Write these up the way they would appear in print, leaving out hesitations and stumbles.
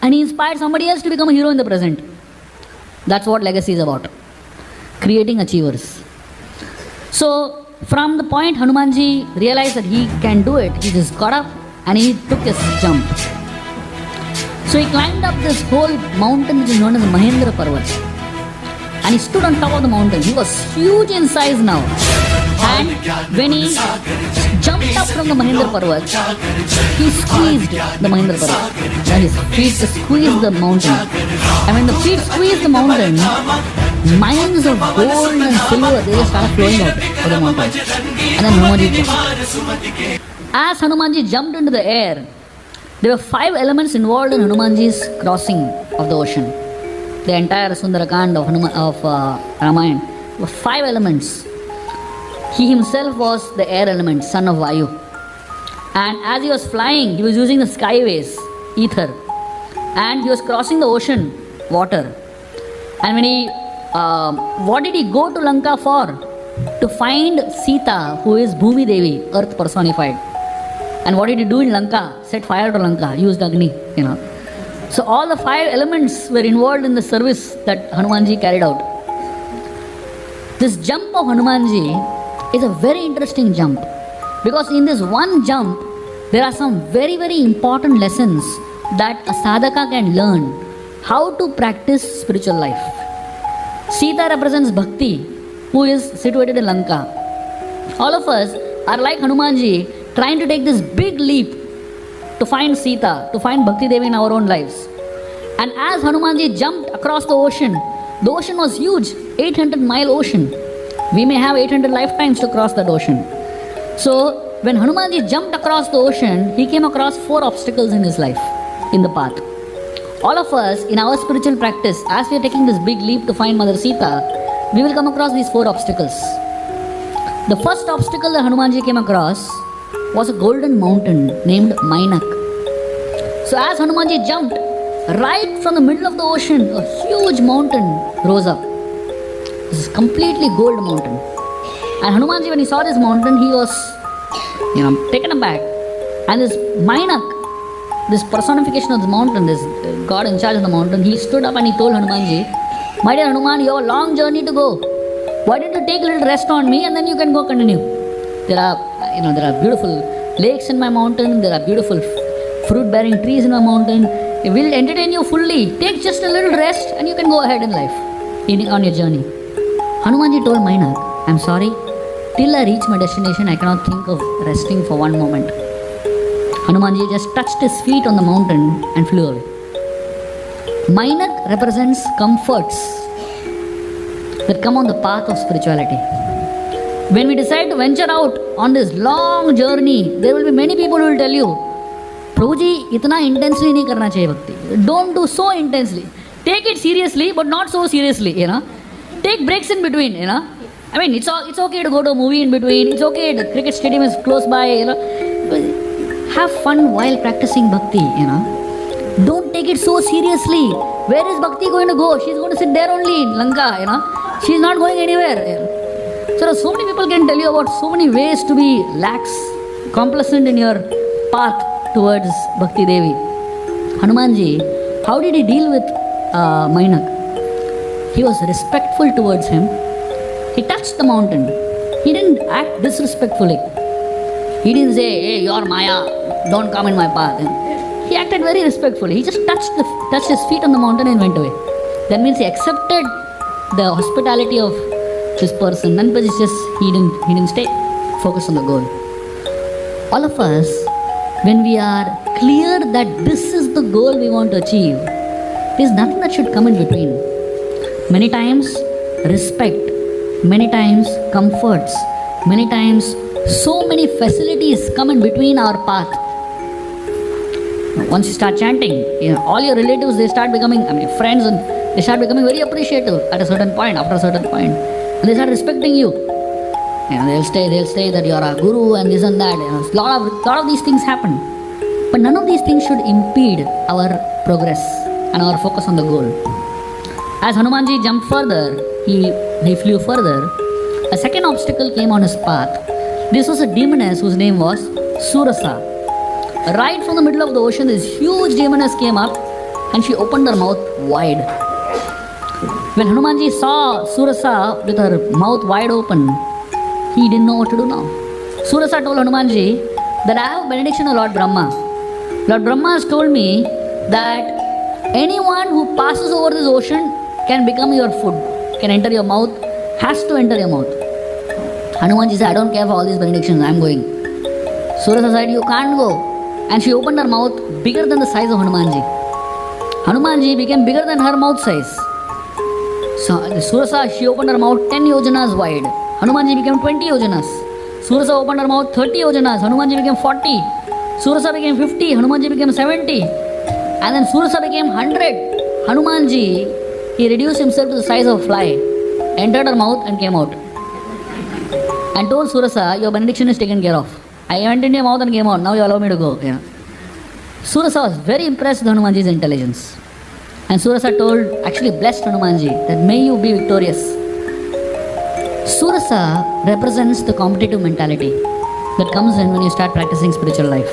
and he inspired somebody else to become a hero in the present. That's what legacy is about. Creating achievers. So from the point Hanumanji realized that he can do it, he just got up and he took his jump. So he climbed up this whole mountain which is known as Mahendra Parvat. And he stood on top of the mountain. He was huge in size now. And when he jumped up from the Mahendra Parvat, he squeezed the Mahendra Parvat. And his feet squeezed the mountain. And when the feet squeezed the mountain, mines of gold and silver, they just started flowing out of the mountain. And then Hanumanji jumped. As Hanumanji jumped into the air, there were 5 elements involved in Hanumanji's crossing of the ocean. The entire Sundarakand of Ramayana were 5 elements. He himself was the air element, son of Vayu. And as he was flying, he was using the skyways, ether. And he was crossing the ocean, water. And when he, what did he go to Lanka for? To find Sita, who is Bhumi Devi, earth personified. And what did he do in Lanka? Set fire to Lanka, used Agni, So all the 5 elements were involved in the service that Hanumanji carried out. This jump of Hanumanji is a very interesting jump, because in this one jump, there are some very, very important lessons that a sadhaka can learn how to practice spiritual life. Sita represents Bhakti, who is situated in Lanka. All of us are like Hanumanji, trying to take this big leap to find Sita, to find Bhakti Devi in our own lives. And as Hanumanji jumped across the ocean was huge, 800-mile ocean. We may have 800 lifetimes to cross that ocean. So when Hanumanji jumped across the ocean, he came across 4 obstacles in his life, in the path. All of us, in our spiritual practice, as we are taking this big leap to find Mother Sita, we will come across these 4 obstacles. The first obstacle that Hanumanji came across was a golden mountain named Mainak. So as Hanumanji jumped, right from the middle of the ocean, a huge mountain rose up. This is completely gold mountain. And Hanumanji, when he saw this mountain, he was, taken aback. And this Mainak, this personification of the mountain, this God in charge of the mountain, he stood up and he told Hanumanji, "My dear Hanuman, you have a long journey to go. Why don't you take a little rest on me and then you can go continue? There are beautiful lakes in my mountain. There are beautiful fruit-bearing trees in my mountain. It will entertain you fully. Take just a little rest and you can go ahead in life, on your journey." Hanumanji told Mainak, "I'm sorry. Till I reach my destination, I cannot think of resting for one moment." Hanumanji just touched his feet on the mountain and flew away. Mainak represents comforts that come on the path of spirituality. When we decide to venture out on this long journey, there will be many people who will tell you, "Prabhuji, itna intensely nahi karna chahiye bhakti. Don't do so intensely. Take it seriously, but not so seriously, Take breaks in between, I mean, it's okay to go to a movie in between. It's okay, the cricket stadium is close by, Have fun while practicing bhakti, Don't take it so seriously. Where is bhakti going to go? She's going to sit there only in Lanka, She's not going anywhere. So many people can tell you about so many ways to be lax, complacent in your path towards Bhakti Devi. Hanumanji, how did he deal with Mainak? He was respectful towards him. He touched the mountain. He didn't act disrespectfully. He didn't say, "Hey, you're Maya, don't come in my path." He acted very respectfully. He just touched his feet on the mountain and went away. That means he accepted the hospitality of this person, and but it's just he didn't stay focused on the goal. All of us, when we are clear that this is the goal we want to achieve, there's nothing that should come in between. Many times respect, many times comforts, many times so many facilities come in between our path. Once you start chanting, all your relatives, they start becoming, friends, and they start becoming very appreciative at a certain point, after a certain point. And they start respecting you. They'll say that you're a guru and this and that. A lot of these things happen. But none of these things should impede our progress and our focus on the goal. As Hanumanji jumped further, he flew further, a second obstacle came on his path. This was a demoness whose name was Surasa. Right from the middle of the ocean, this huge demoness came up and she opened her mouth wide. When Hanumanji saw Surasa with her mouth wide open, he didn't know what to do now. Surasa told Hanumanji that I have benediction of Lord Brahma. Lord Brahma has told me that anyone who passes over this ocean can become your food, can enter your mouth, has to enter your mouth. Hanumanji said, I don't care for all these benedictions, I am going. Surasa said, you can't go. And she opened her mouth bigger than the size of Hanumanji. Hanumanji became bigger than her mouth size. So Surasa, she opened her mouth 10 yojanas wide. Hanumanji became 20 yojanas. Surasa opened her mouth 30 yojanas. Hanumanji became 40. Surasa became 50. Hanumanji became 70. And then Surasa became 100. Hanumanji, he reduced himself to the size of a fly, entered her mouth and came out. And told Surasa, your benediction is taken care of. I went into your mouth and came out. Now you allow me to go. Yeah. Surasa was very impressed with Hanumanji's intelligence. And Surasa told, actually blessed Hanumanji, that may you be victorious. Surasa represents the competitive mentality that comes in when you start practicing spiritual life.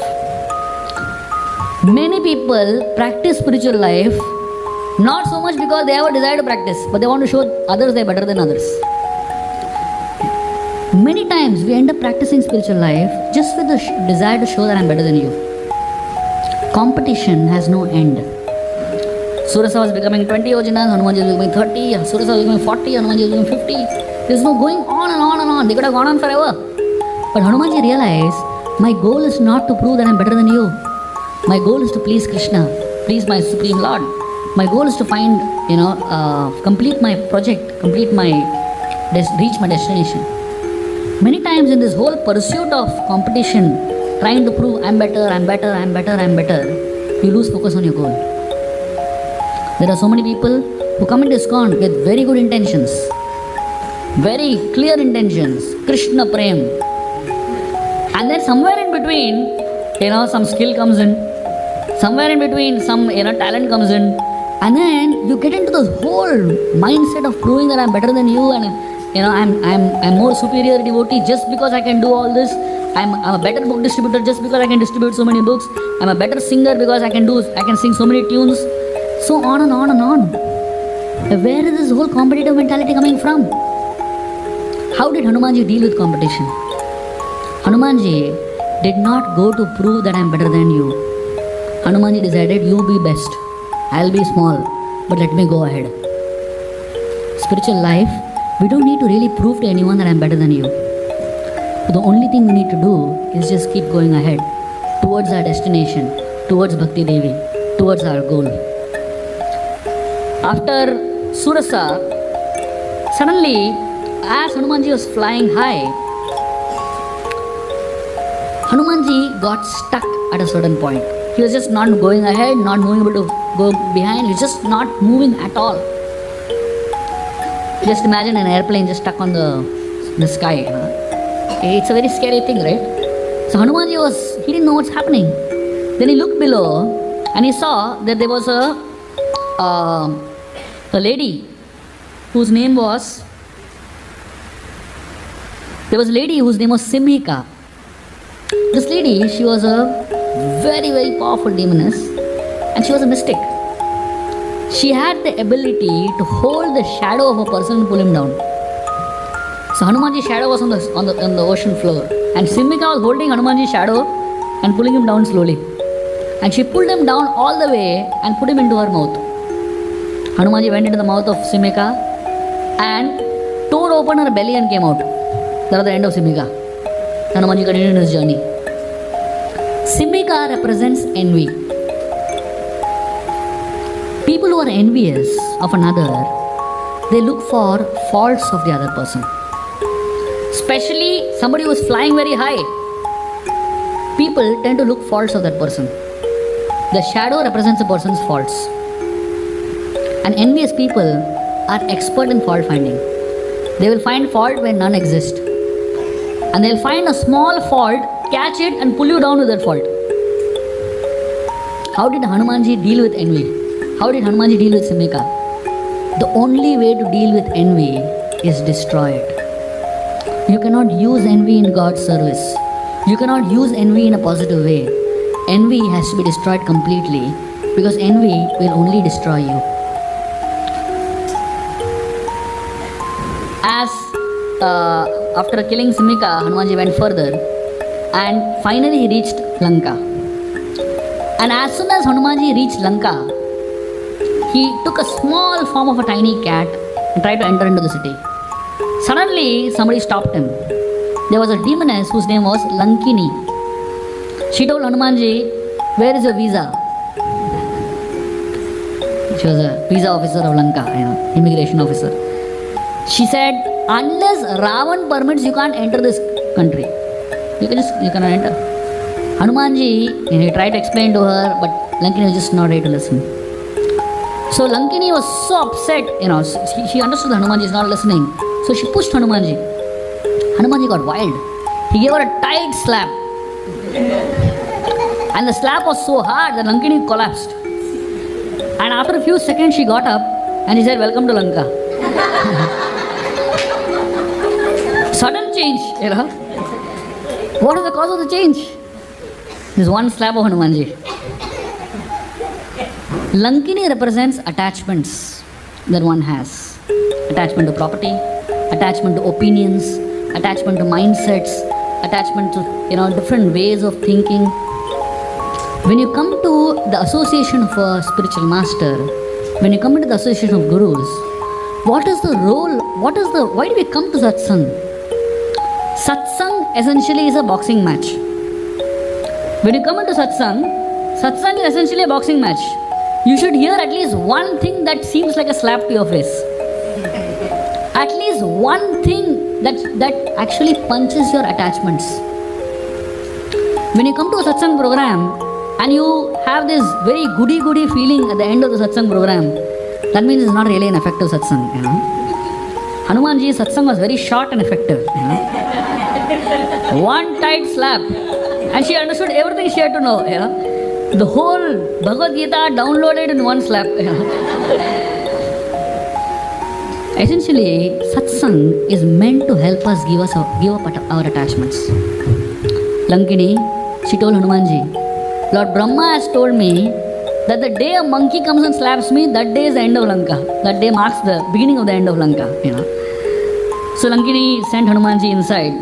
Many people practice spiritual life not so much because they have a desire to practice, but they want to show others they are better than others. Many times we end up practicing spiritual life just with the desire to show that I am better than you. Competition has no end. Surasa was becoming 20 yojanas, Hanumanji was becoming 30, Surasa was becoming 40, Hanumanji was becoming 50. There's no going on and on and on. They could have gone on forever. But Hanumanji realized, my goal is not to prove that I'm better than you. My goal is to please Krishna, please my Supreme Lord. My goal is to find, complete my project, reach my destination. Many times in this whole pursuit of competition, trying to prove I'm better, you lose focus on your goal. There are so many people who come into ISKCON with very good intentions, very clear intentions, Krishna Prem. And then somewhere in between, some skill comes in, somewhere in between some talent comes in, and then you get into this whole mindset of proving that I'm better than you, and I'm more superior devotee just because I can do all this. I'm a better book distributor just because I can distribute so many books. I'm a better singer because I can sing so many tunes. So on and on and on. Where is this whole competitive mentality coming from? How did Hanumanji deal with competition? Hanumanji did not go to prove that I'm better than you. Hanumanji decided, you be best. I'll be small, but let me go ahead. Spiritual life, we don't need to really prove to anyone that I'm better than you. But the only thing we need to do is just keep going ahead towards our destination, towards Bhakti Devi, towards our goal. After Surasa, suddenly, as Hanumanji was flying high, Hanumanji got stuck at a certain point. He was just not going ahead, not moving able to go behind, he was just not moving at all. Just imagine an airplane just stuck on the sky. It's a very scary thing, right? So Hanumanji he didn't know what's happening. Then he looked below and he saw that there was a lady whose name was Simhika. This lady, she was a very, very powerful demoness and she was a mystic. She had the ability to hold the shadow of a person and pull him down. So Hanumanji's shadow was on the ocean floor and Simhika was holding Hanumanji's shadow and pulling him down slowly. And she pulled him down all the way and put him into her mouth. Hanumanji went into the mouth of Simhika and tore open her belly and came out. That was the end of Simhika. Hanumanji continued his journey. Simhika represents envy. People who are envious of another, they look for faults of the other person. Especially somebody who is flying very high. People tend to look faults of that person. The shadow represents a person's faults. And envious people are expert in fault finding. They will find fault where none exist. And they'll find a small fault, catch it and pull you down with that fault. How did Hanumanji deal with envy? How did Hanumanji deal with Simhika? The only way to deal with envy is destroy it. You cannot use envy in God's service. You cannot use envy in a positive way. Envy has to be destroyed completely. because envy will only destroy you. As after killing Simika, Hanumanji went further and finally he reached Lanka. And as soon as Hanumanji reached Lanka, he took a small form of a tiny cat and tried to enter into the city. Suddenly, somebody stopped him. There was a demoness whose name was Lankini. She told Hanumanji, "Where is your visa?" She was a visa officer of Lanka, immigration officer. She said, "Unless Ravan permits, you can't enter this country. You cannot enter." Hanumanji, he tried to explain to her, but Lankini was just not ready to listen. So Lankini was so upset, she understood that Hanumanji is not listening. So she pushed Hanumanji. Hanumanji got wild. He gave her a tight slap. And the slap was so hard that Lankini collapsed. And after a few seconds, she got up and he said, "Welcome to Lanka." Sudden change, What is the cause of the change? This one slap of Hanumanji. Lankini represents attachments that one has. Attachment to property, attachment to opinions, attachment to mindsets, attachment to different ways of thinking. When you come to the association of a spiritual master, when you come into the association of gurus, what is the role? Why do we come to satsang? Satsang essentially is a boxing match. When you come into satsang is essentially a boxing match. You should hear at least one thing that seems like a slap to your face. At least one thing that actually punches your attachments. When you come to a satsang program and you have this very goody feeling at the end of the satsang program, that means it's not really an effective satsang. Hanumanji's satsang was very short and effective. One tight slap, and she understood everything she had to know. The whole Bhagavad Gita downloaded in one slap. Essentially, satsang is meant to help us give up our attachments. Lankini, she told Hanumanji, "Lord Brahma has told me that the day a monkey comes and slaps me, that day is the end of Lanka. That day marks the beginning of the end of Lanka." So Lankini sent Hanumanji inside.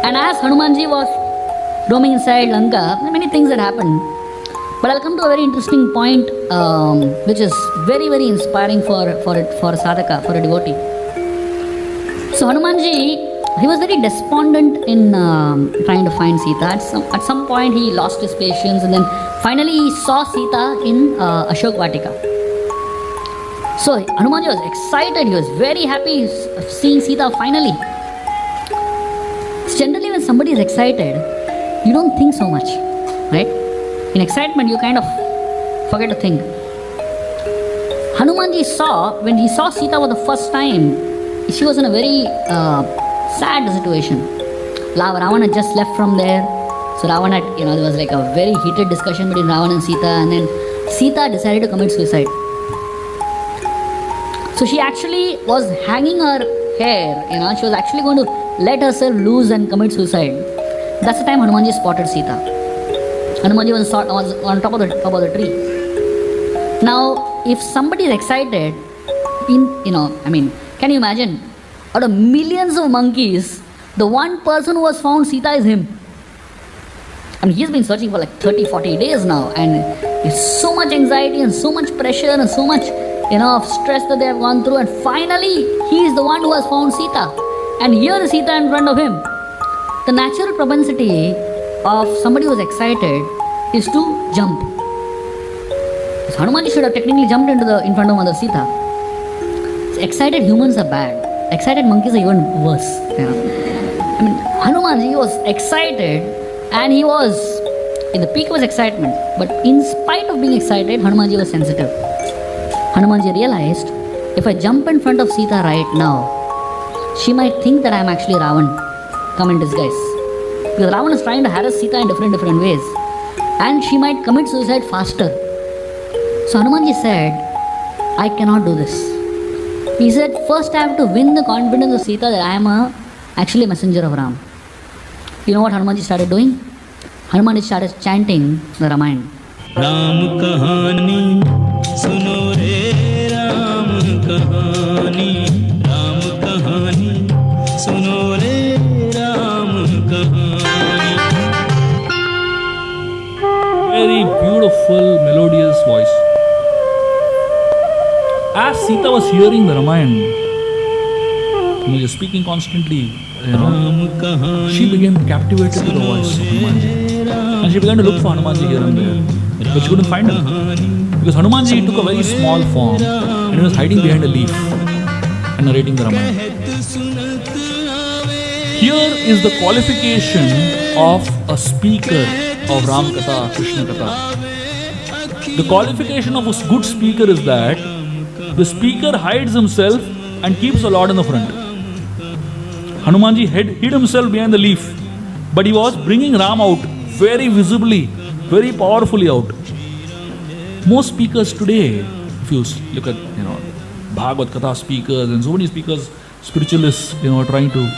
And as Hanumanji was roaming inside Lanka, there are many things that happened. But I'll come to a very interesting point, which is very, very inspiring for a sadhaka, for a devotee. So Hanumanji, he was very despondent in trying to find Sita. At some point, he lost his patience, and then finally he saw Sita in Ashok Vatika. So Hanumanji was excited. He was very happy seeing Sita finally. Generally, when somebody is excited, you don't think so much, right? In excitement, you kind of forget to think. Hanumanji when he saw Sita for the first time, she was in a very sad situation. Ravana just left from there. So Ravana, there was like a very heated discussion between Ravana and Sita, and then Sita decided to commit suicide. So she actually was hanging her hair, she was actually going to let herself loose and commit suicide. That's the time Hanumanji spotted Sita. Hanumanji was on top of the tree. Now, if somebody is excited, can you imagine? Out of millions of monkeys, the one person who has found Sita is him. He's been searching for like 30-40 days now, and there's so much anxiety and so much pressure and so much stress that they have gone through, and finally he is the one who has found Sita, and here is Sita in front of him. The natural propensity of somebody who is excited is to jump. So Hanumanji should have technically jumped in front of Mother Sita. So excited humans are bad. Excited monkeys are even worse. Hanumanji was excited, and he was in the peak of his excitement. But in spite of being excited, Hanumanji was sensitive. Hanumanji realized, if I jump in front of Sita right now, she might think that I am actually Ravan, come in disguise. Because Ravan is trying to harass Sita in different ways. And she might commit suicide faster. So Hanumanji said, "I cannot do this." He said, "First I have to win the confidence of Sita that I am actually a messenger of Ram." You know what Hanumanji started doing? Hanumanji started chanting the Ramayana. Ram कहानी सुनो रे राम कहानी, राम कहानी सुनो रे राम कहानी. Very beautiful, melodious voice. As Sita was hearing the Ramayana, he was speaking constantly, she became captivated to the voice of Hanumanji. And she began to look for Hanumanji here and there, but she couldn't find him. Because Hanumanji took a very small form and he was hiding behind a leaf and narrating the Ramayana. Here is the qualification of a speaker of Ram Katha, Krishna Katha. The qualification of a good speaker is that the speaker hides himself and keeps the Lord in the front. Hanumanji hid himself behind the leaf, but he was bringing Ram out very visibly, very powerfully out. Most speakers today, if you look at Bhagavad Katha speakers and so many speakers, spiritualists, trying to,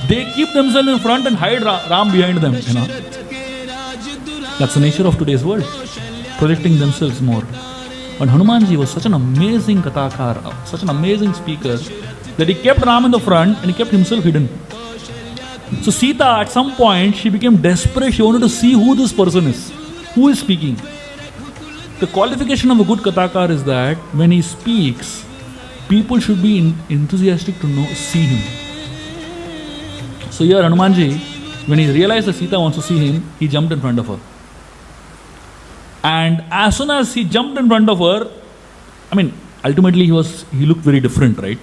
they keep themselves in front and hide Ram behind them. That's the nature of today's world, projecting themselves more. But Hanumanji was such an amazing Kathakar, such an amazing speaker, that he kept Ram in the front and he kept himself hidden. So Sita, at some point, she became desperate. She wanted to see who this person is, who is speaking. The qualification of a good Kathakar is that when he speaks, people should be enthusiastic to see him. So here Hanumanji, when he realized that Sita wants to see him, he jumped in front of her. And as soon as he jumped in front of her, ultimately he looked very different, right?